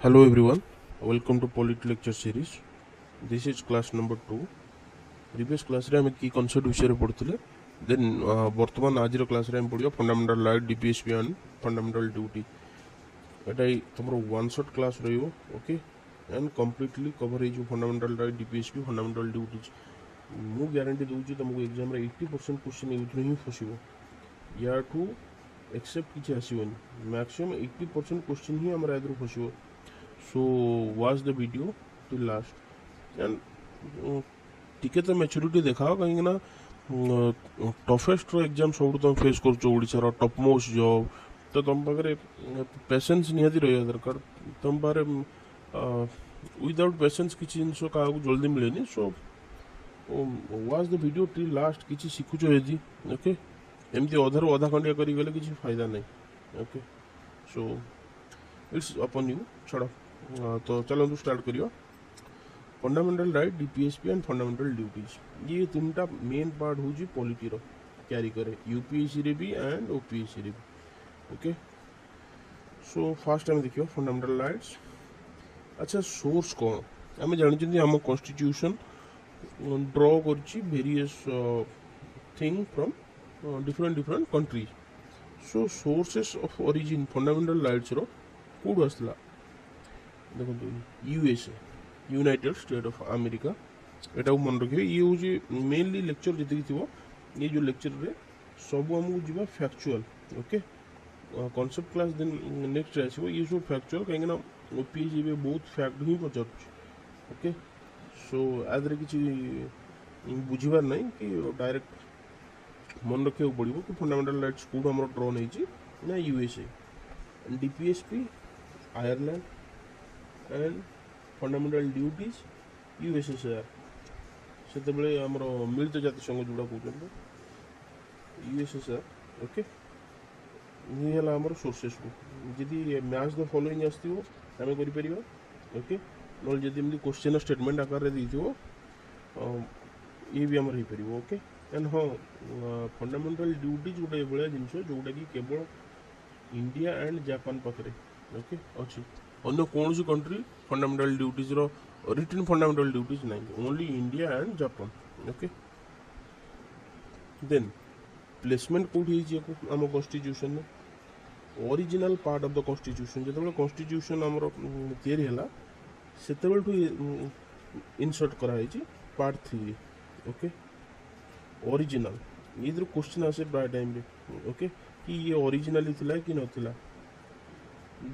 Hello everyone, welcome to Polit lecture series. This is class number 2. Previous class रे हम की concept विषय रे पढ़ुଥିଲେ. Then वर्तमान आज रो class रे हम पढ़ियो fundamental right DPSP and fundamental duty. Etah तमरो one shot class रहियो, okay? And completely cover हे जो fundamental right DPSP fundamental duties. मु guarantee दूची तुमको exam रे 80% question एउथरे ही फसिबो. या टू एक्सेप्ट किछि आसीबनी. Maximum 80% question ही हमरा एदरो फसिबो. So watch the video till last and टिके तो मैच्योरिटी देखाओ कहीं ना टफेस्ट एग्जाम सब तुम फेस कर टॉप मोस्ट जॉब तो तुम पाखे पेशेंस निहाती रहा दरकार तुम पाखे विदाउट पेशेंस किसी जिन क्या जल्दी मिले so watch the video till last किसी शिखुच यदि ओके एमती अधारू अधा खंडिया करें किसी फायदा नहीं ओके सो इट्स अपन यू छड़ तो चलो स्टार्ट करियो fundamental right DPSP and fundamental duties ये तीनटा मेन पार्ट हो पॉलिटी रो कैरी करे यूपीएससी रे भी एंड ओपीएससी रे भी ओके सो फास्ट टाइम देखियो फंडामेंटल राइट्स अच्छा सोर्स कौन आम जानी आम कॉन्स्टिट्यूशन ड्रॉ कर various thing from different countries so sources of origin fundamental rights रो कौट आसला देखो USA united state of America एटा मन रखिए ये हूँ मेनली लेक्चर जी थी ये जो लेक्चर रे सब आमको जीवा फैक्चुअल ओके कॉन्सेप्ट क्लास दिन नेक्स्ट आसो ये सब फैक्चुअल कहीं ओपीएससी में बहुत फैक्ट ही पचार ओके सो आदि किसी बुझार ना कि डायरेक्ट मन रखा पड़ो कि फंडामेंटल राइट्स कौट आम ड्र नहीं ना USA DPSP Ireland and fundamental duties USSR से मिलित जाति संघ जोड़ा कहते यूएसएसआर ओके ये आमर सोर्सेस को जी मैच द फॉलोइंग आसो आम कर ओके ना जब क्वेश्चन स्टेटमेंट आकार दे ये भी आमर हो पार ओके एंड हाँ फंडामेंटल ड्यूटीज गोटे भाया जिन जोटा कि केवल इंडिया एंड जापान पाखे ओके अच्छी अन्य कौन सी कंट्री फंडामेंटल ड्यूटीज रो रिटन फंडामेंटल ड्यूटीज नहीं only India and Japan okay then placement कौटी आम कॉन्स्टिट्यूशन में original part of the constitution जो कॉन्स्टिट्यूशन आमर तैयारी है से इनसर्ट कराई पार्ट 3 ओके ओरिजिनल ये क्वेश्चन आसे प्राय टाइम ओके कि ये ओरिजिनली थिला कि नथिला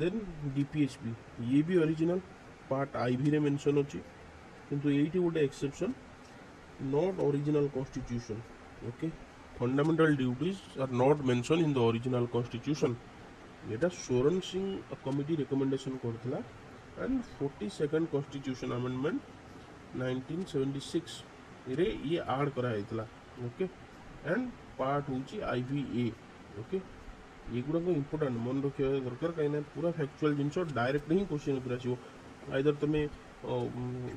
देन डीपीएसपी ये भी ओरिजिनल पार्ट आईवी रे मेंशन अछि किंतु एटी गोटे exception not original constitution okay fundamental duties are not mention in the original constitution एटा सोरेन सिंह कमिटी रिकमेंडेशन करथिला एंड 42nd कॉन्स्टिट्यूशन अमेंडमेंट 1976 रे ये ऐड करा हैतला ओके एंड पार्ट होची आईवीए ओके ये गुड़ाक इंपोर्टाट मन रखा दरकार कहीं पूरा फैक्चुअल जिन डायरेक्ट ही क्वेश्चन उतर आसो आइदर तुम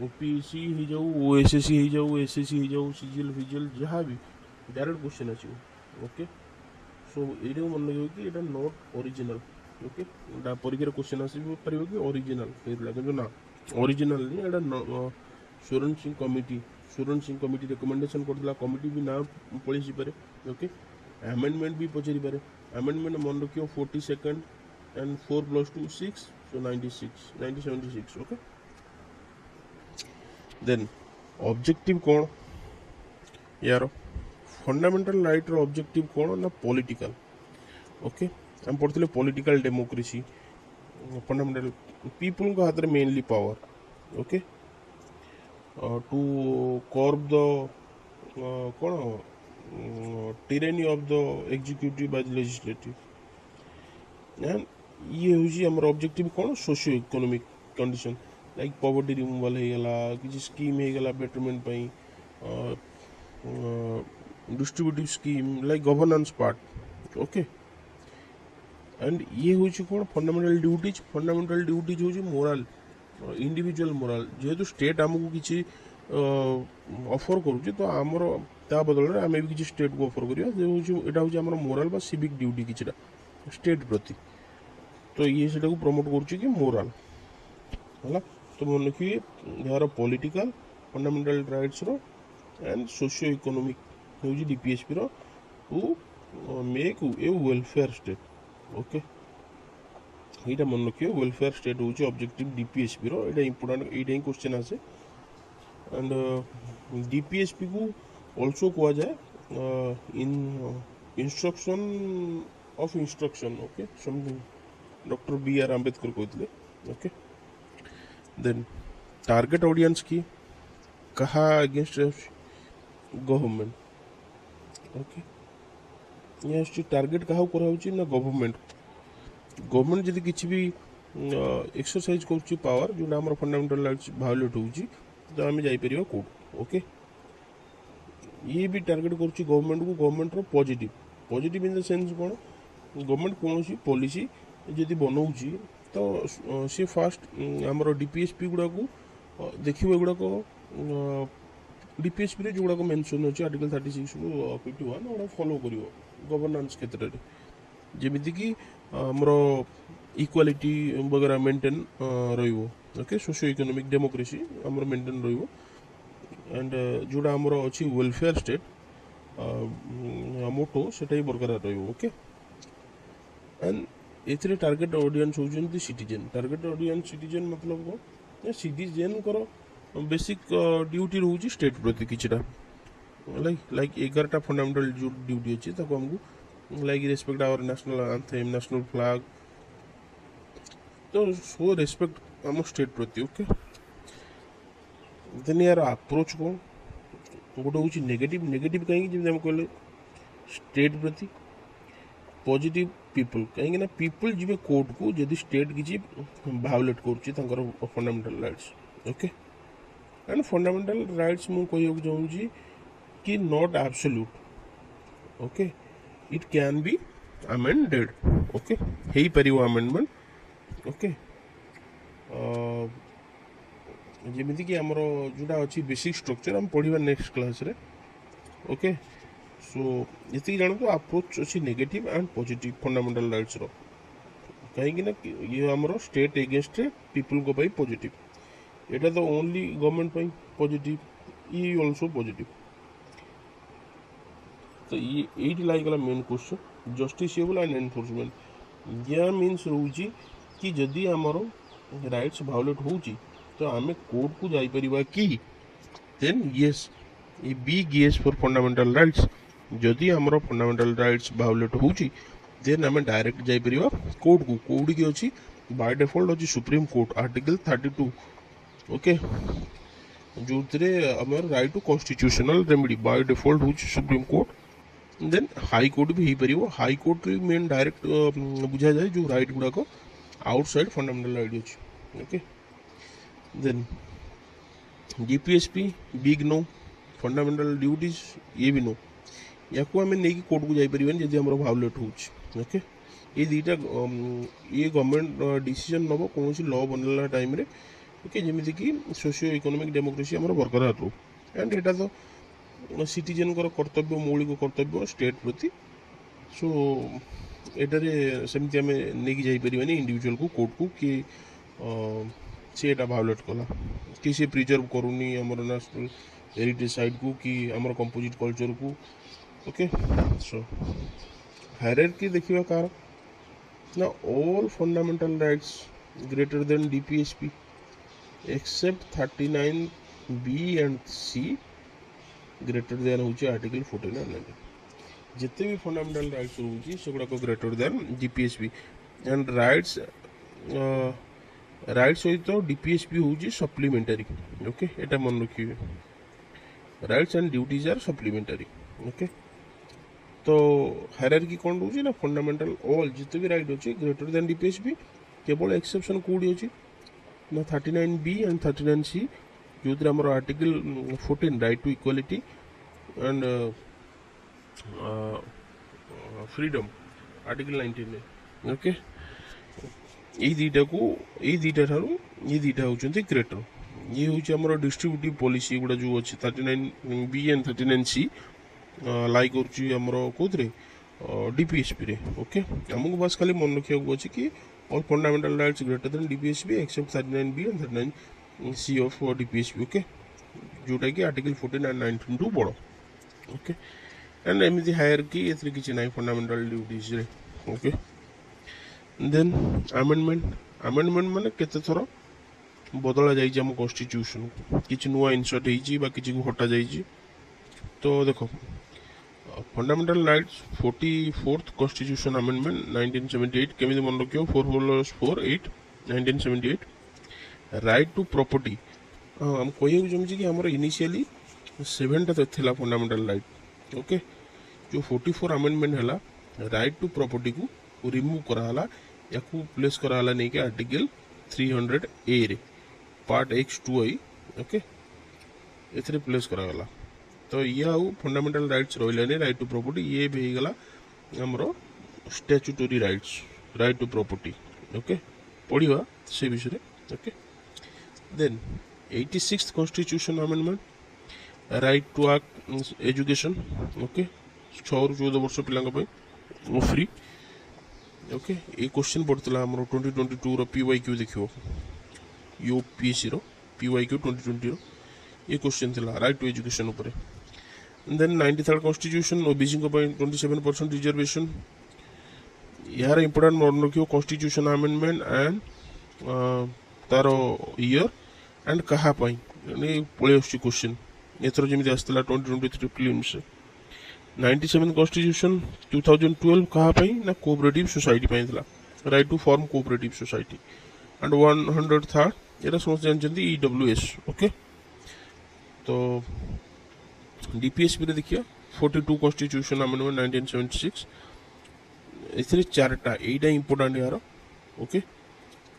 ओपीएससी हो जाऊ ओएसएससी हो जाऊ एसएससी हो जाऊ सीजीएल फिजिएल जहाँ भी डायरेक्ट क्वेश्चन आसो ओके सो ये मन रखिए कि यहाँ नॉट ओरिजिनल ओके परीक्षा क्वेश्चन आस पार कि ओरिजिनल कि ना ओरिजिनल नहीं यहाँ सोरेन सिंह कमिटी रिकमेंडेशन करता कमिटी भी ना पलि पारे ओके अमेंडमेंट भी पचारि पारे अमेंडमेंट मन रखियो 42nd and 4 + 2 6 so 1976 okay then objective कौन यार फंडामेंटल राइट रो ऑब्जेक्टिव कौन ना पॉलिटिकल ओके हम पढ़ते पॉलिटिकल डेमोक्रेसी फंडामेंटल पीपल को हाथ में mainly power okay to curb the कौन tyranny of the executive by the legislative and ये हूँ आम ऑब्जेक्टिव कौन socio economic condition like poverty removal होगला किसी स्कीम होगला betterment distributive scheme like governance part okay and ये हूँ कौन फंडामेंटल ड्यूटीज हूँ मोराल इंडिविजुअल मोराल जेहेतु स्टेट आमको किसी ऑफर करुचे तो आमर ता बदल में आम भी किसी स्टेट को ऑफर करिया यहाँ हूँ मोराल बा सिविक ड्यूटी किसी स्टेट प्रति तो ये से प्रमोट कर मोराल है। तो मन रखिए यार पॉलिटिकल फंडामेंटल राइट्स रो एंड सोशियो इकोनॉमिक हूँ डीपीएसपी रो to make a welfare state. Okay यहाँ मन रखिए वेलफेयर स्टेट हूँ ऑब्जेक्टिव डीपीएसपी रो यहाँ इंपोर्टेंट यहाँ क्वेश्चन आसे। एंड डीपीएसपी को ऑल्सो कह जाए in instruction of instruction. Okay something doctor B R Ambedkar कहते। ओके देन टारगेट ऑडियंस की कहा अगेंस्ट गवर्नमेंट। ओके ये टारगेट क्या कराऊँ ना गवर्नमेंट गवर्नमेंट जदि किसी भी एक्सरसाइज कर पावर जो आम फंडामेंटल राइट्स भायोलेट होची तो आम जापर कोर्ट। ओके ये भी टारगेट कर गवर्नमेंट को गवर्नमेंट रो positive positive in the sense कौन गवर्नमेंट कौन पॉलिसी जदि बनाऊँगी तो सी फास्ट आमर डीपीएसपी गुड़ा को देखिए गुड़ाक डीपीएसपी रे जो गुड़ाक मेंशन अच्छे आर्टिकल 36 रू 51 गुड़ा फॉलो कर गवर्नेंस क्षेत्र में जमीती कि आमर इक्वालिटी वगैरह मेंटेन रहिबो। ओके सोशियो इकोनॉमिक डेमोक्रेसी आमर मेंटेन रहिबो एंड जोड़ा आमर अच्छी वेलफेयर स्टेट मोटो सेटा ही बरकरार रहिबो। ओके एंड एथिरे टारगेट ऑडियंस होउछन्ती सिटीजन। टारगेट ऑडियंस सिटीजन मतलब को सिटीजन कर बेसिक ड्यूटी रहउछि स्टेट प्रति किछटा लाइक 11टा फंडामेंटल ड्यूटी अछि ताको हमकु like respect our national anthem national flag तो सो रेस्पेक्ट आम स्टेट प्रति। ओके देन यार अप्रोच को गोटे हूँ नेगेटिव नेगेटिव कहीं जमी कहले स्टेट प्रति पॉजिटिव पीपल कहीं पीपल जी कोर्ट को जदि स्टेट किसी भायोलेट कर fundamental rights. Okay and fundamental rights मु कहूँ चाहूँगी कि not absolute. Okay it can be amended. Okay हो पार अमेंडमेंट। ओके जमीती कि आमर जोटा अच्छी बेसिक स्ट्रक्चर आम पढ़ा नेक्स्ट क्लास रे। ओके सो ये जानते अप्रोच अच्छी negative and positive fundamental rights रो कहीं ये आमर स्टेट एगेंस्ट पीपल को पाई पॉजिटिव एटा तो ओनली गवर्नमेंट पाई पॉजिटिव ये ऑल्सो पॉजिटिव। तो ये लागला main question justiciable and enforcement या मीन्स रोची कि जदि आमर राइट्स भायोलेट होची तो आम कोर्ट को जापर कि देन येस ये big yes for fundamental rights जदि आमर फंडामेंटल राइट्स भायोलेट होची देन आम डायरेक्ट जापर कोर्ट को कोर्ट की अच्छी बाय डिफॉल्ट अच्छी सुप्रीम कोर्ट आर्टिकल 32। ओके जो आमर right to constitutional remedy by default हो supreme court then high court भी हो पार हाई कोर्ट मेन डायरेक्ट बुझा जाए जो राइट गुड़ाक आउटसाइड फंडामेंटल राइट अच्छी। Okay then DPSP big no fundamental duties ये भी नो या आम नहीं कोर्ट को जापर जब आम भायोलेट हो। ओके ये दुईटा ये गवर्नमेंट डिसीजन नब कौन लॉ बनला टाइम रे। ओके जमीती कि सोशियो इकोनॉमिक डेमोक्रेसी आम बरकरार रो एंड एटा तो सिटीजन कर्तव्य मौलिक कर्तव्य स्टेट प्रति। सो एटारे सेमती आम नहीं जापर इंडिविजुअल को कोर्ट को कि सी एटा भायोलेट कला कि सी प्रिजर्व करूनी आमर नेशनल हेरिटेज साइट को कि आमर कंपोजिट कल्चर को। ओके सो हायरार्की देखिबा कार ना all fundamental rights greater than DPSP except 39B and C greater than होची आर्टिकल 14 एंड 19 जिते भी फंडामेंटल राइट्स होची से गुडा को greater than DPSP and rights rights सहित डीपीएसपी होची सप्लीमेंटरी। ओके एटा मन रखिबे rights and duties are supplementary. Okay तो हायरार्की कौन रोचे ना फंडामेंटल ऑल जिते भी राइट अच्छे ग्रेटर देन डीपीएसपी केवल एक्सेप्शन कोडी अच्छी ना 39B एंड 39C जो आम article 14 right to equality and freedom article 19। Okay ये दुईटा को ये दुईटा ठारू ये दुईटा होचंती ग्रेटर ये होची आमर डिस्ट्रीब्यूटिव पॉलिसी गुड़ा जो अच्छी 39B एंड 39C लाइक करमर कौन डीपीएसपी रे। ओके आमको बस खाली मन रखा अच्छे कि all fundamental rights greater than DPSP except 39B and 39C of DPSP. Okay, जोटा कि आर्टिकल 14 and 19 टू बड़. ओके एंड एमती हायरकी एथरे किछि नाही फंडामेंटल ड्यूटीज रे. ओके देन अमेंडमेंट माने केते थरो बदला जाइए आम कन्स्टिट्यूशन किसी नुआ इनसर्ट हो किसी को हटा जाइए. तो देखो fundamental rights 44th constitution amendment 1978 केमी मन रखियो 4+4 8 1978 राइट टू प्रॉपर्टी. हम कहूँ जमी कि आम इनिशियली 7टा था फंडामेंटल राइट. ओके जो 44 अमेंडमेंट है राइट टू प्रॉपर्टी को रिमूव कराला या प्लेस कराला नहीं कि आर्टिकल 300A रे पार्ट X2I. ओके एथरे प्लेस करागला. तो ये आउ फंडामेंटल राइट्स रही राइट टू प्रॉपर्टी ये भी गला हमरो statutory rights right to property. Okay पढ़िबा से विषय. Okay then 86th constitution amendment right to education. Okay 6 ରୁ 14 वर्ष पिलांग पे फ्री. ओके ये क्वेश्चन पड़ता हमरो 2022 रो PYQ देखियो यूपीएससी रो PYQ 2020 रो ये क्वेश्चन थिला राइट टू एजुकेशन ऊपर. देन 93rd कॉन्स्टिट्यूशन ओबीसी को 27% रिजर्वेशन. यार इंपोर्टेंट मन रखियो कॉन्स्टिट्यूशन अमेंडमेंट एंड तारो ईयर एंड कहा पाई यानी पळे आछि क्वेश्चन एथरो जेमिति आस्तला 2023 प्रीलिम्स. 97 कॉन्स्टिट्यूशन 2012 कहा पाई ना कोऑपरेटिव सोसाइटी पाई थिला right to form cooperative society. And 103rd ये समझ जानते EWS. ओके तो DPSP रे देखिए 42 कॉन्स्टिट्यूशन अमेंडमेंट 1976 एथरे चारटा एटा इंपोर्टेंट यार. ओके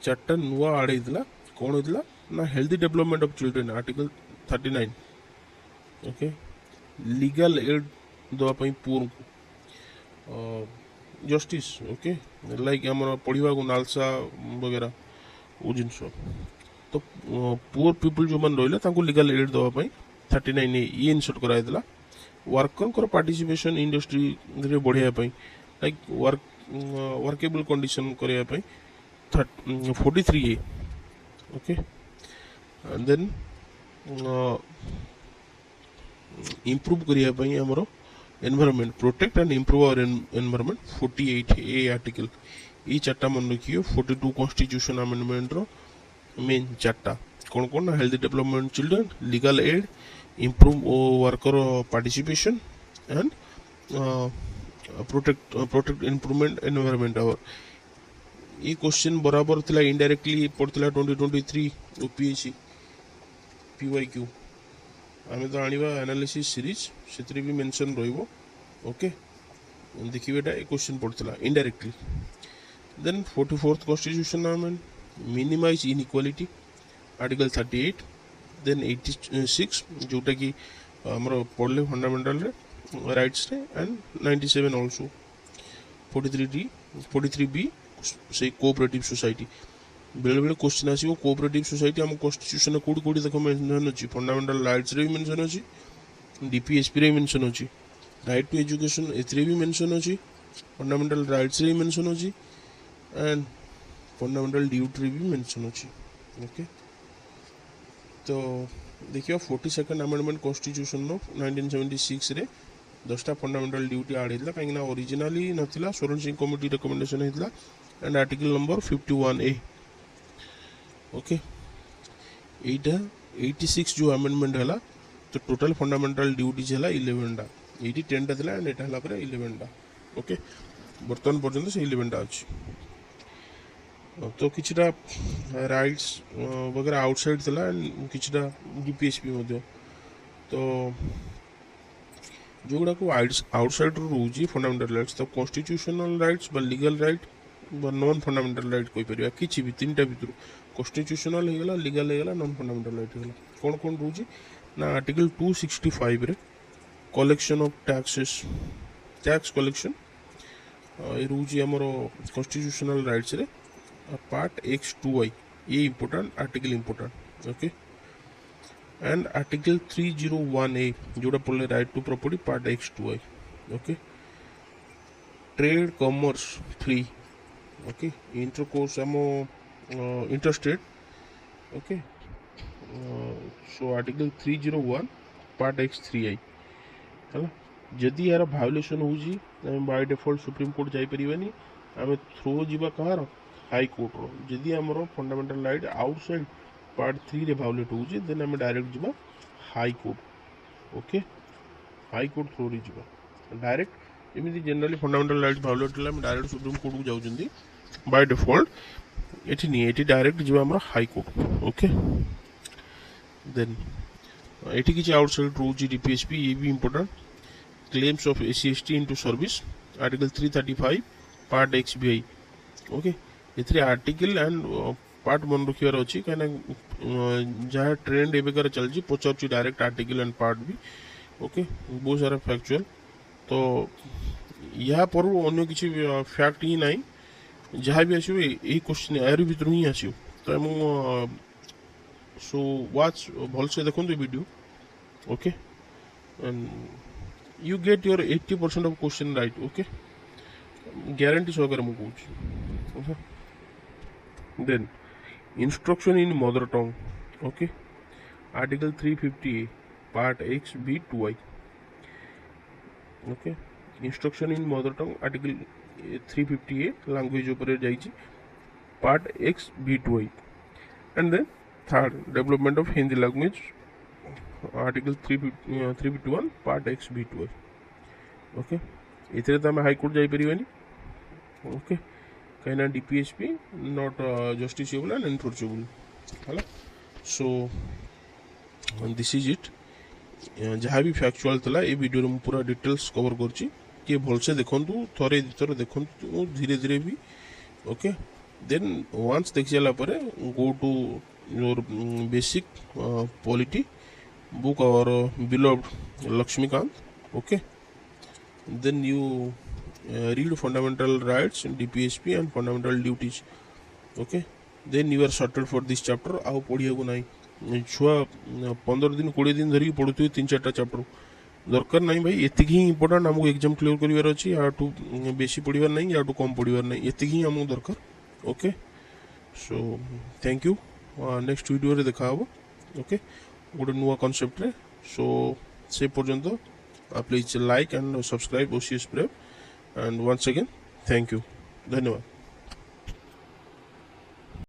चारटा नुआ आड़े दिला कौन होतिला ना healthy development of children article 39. Okay legal aid दवा पई पूर जस्टिस. ओके लाइक हमर पढ़िबा को नालसा वगैरह वो जिनस. तो पुअर पीपल जो मन रहिला तांको लीगल एड दवा पई 39 ये इनसर्ट कराई दिला. वर्कर को पार्टिसिपेशन इंडस्ट्री रे बढ़िया पई लाइक वर्केबल कंडीशन करिया पई 43A. ओके देन इंप्रूव करिया पई हमरो environment protect and improve our environment 48A article. ये चारटा मन रखियो 42 कॉन्स्टिट्यूशन अमेंडमेंट रो मेन चारटा कौन कौन healthy development children legal aid improve worker participation and protect improvement environment. our ये क्वेश्चन बराबर थिला इनडायरेक्टली पड़ता 2023 UPSC PYQ. आम तो आनिबा एनालिसिस सीरीज से भी मेंशन रहिबो. ओके देखिए ये क्वेश्चन पड़ता indirectly. Then 44th constitution amendment minimise inequality article 38. Then 86 जोटा कि हमरो पढ़ले फंडामेंटल रे राइट्स रे एंड 97 आल्सो 43B से कोऑपरेटिव सोसाइटी. बेले बेले क्वेश्चन आसीबो कोऑपरेटिव सोसाइटी हम कॉन्स्टिट्यूशन कोडी कोडी देखो मेंशन अछि फंडामेंटल राइट्स रे भी मेंशन अछि DPSP रे मेंशन अछि राइट टू एजुकेशन एथरे भी मेंशन अछि फंडामेंटल राइट्स रे मेंशन अछि एंड फंडामेंटल ड्यूटी रे भी मेंशन अछि. ओके तो देखिए 42nd अमेंडमेंट कॉन्स्टिट्यूशन नो 1976 रे 10टा फंडामेंटल ड्यूटी आड हितला काई ना ओरिजिनली नथिला सोरेन सिंह कमिटी रिकमेंडेशन हितला and article number 51A. Okay एटा 86 जो अमेंडमेंट हला तो टोटल फंडामेंटल ड्यूटीज हला 11टा. एटी 10टा थिला एंड एटा हला पर 11टा. ओके वर्तमान पर्यंत से 11टा अछि. तो किछटा राइट्स वगैरह आउटसाइड थिला एंड किछटा DPSP मध्ये. तो जोगुड़ा को आउटसाइड रोजी फंडामेंटल राइट्स तो कॉन्स्टिट्यूशनल राइट्स बा लीगल राइट बा नॉन फंडामेंटल राइट कोइ परिया किछि भी तीनटा भितर कॉन्स्टिट्यूशनल हेगला लीगल हेगला नॉन फंडामेंटल राइट हेगला. कोन कोन रोजी ना आर्टिकल 265 रे collection of taxes tax collection ए रोजी हमरो कॉन्स्टिट्यूशनल राइट्स रे पार्ट X2I ये important article important. Okay and article 301A जोड़ा पड़े right to property part X2I. Okay trade commerce free okay intercourse आम interstate okay so article 301 part X 3I है जदि यार भायोलेसन हो by default supreme court जापरानी आम through जा कह हाई कोर्ट जदि आमर फंडामेंटल राइट आउटसाइड पार्ट 3 रे भायोलेट हो देन आम डायरेक्ट जा high court okay high court through रे जा डायरेक्ट एमती जनरली फंडामेंटल राइट भायोलेट है डायरेक्ट सुप्रीम कोर्ट को जाऊँगी बाय डिफॉल्ट ये नहीं ये डायरेक्ट जा हाई कोर्ट ओके देन ये किसी आउटसाइड रोज डीपीएसपी ये भी important claims of SC/ST into service article 335 part XBI okay ये आर्टिकल एंड पार्ट मन रखार अच्छी कहीं जहाँ ट्रेंड एवं चलती पचार डायरेक्ट आर्टिकल एंड पार्ट भी ओके बहुत सारा फैक्चुअल तो या पर अन्य किसी फैक्ट ही ना जहाँ भी आसो यही क्वेश्चन यार भर ही आसो तो सो वाच भलसे देखो video okay you get your 80% of question right okay guarantee सहकार मु कहूँ okay then instruction in mother tongue okay article 350A part X B 2I okay instruction in mother tongue article 350A language ऊपर जाइए part X B 2I and then third development of Hindi language article 351 part X B 2 okay ये तो आम high court जापरानी okay कहीं DPSP not justiciable and enforceable है so this is it जहाँ भी फैक्चुअल था ये वीडियो में पूरा डिटेल्स कवर कर भलसे देखु थरे दुथर देखु धीरे धीरे भी ओके देन वंस देख सारापर go to your basic polity book our beloved Lakshmikant okay then you read fundamental rights DPSP and fundamental duties okay then you are sorted for this chapter आउ पढ़िया को नहीं छुआ 15 दिन 20 दिन धरिकी पढ़ुवे 3-4टा चैप्टर दरकार नहीं भाई ये ही इंपोर्टेंट आमको एग्जाम क्लियर करार अच्छी याठू बेसी पढ़ार नहीं याठू कम पढ़ार नहीं ये ही आमको दरकार okay so thank you next video देखा ओके गोटे नुआ कॉन्सेप्ट रे सो से पर्यंत please like and subscribe OCS prep and once again thank you धन्यवाद।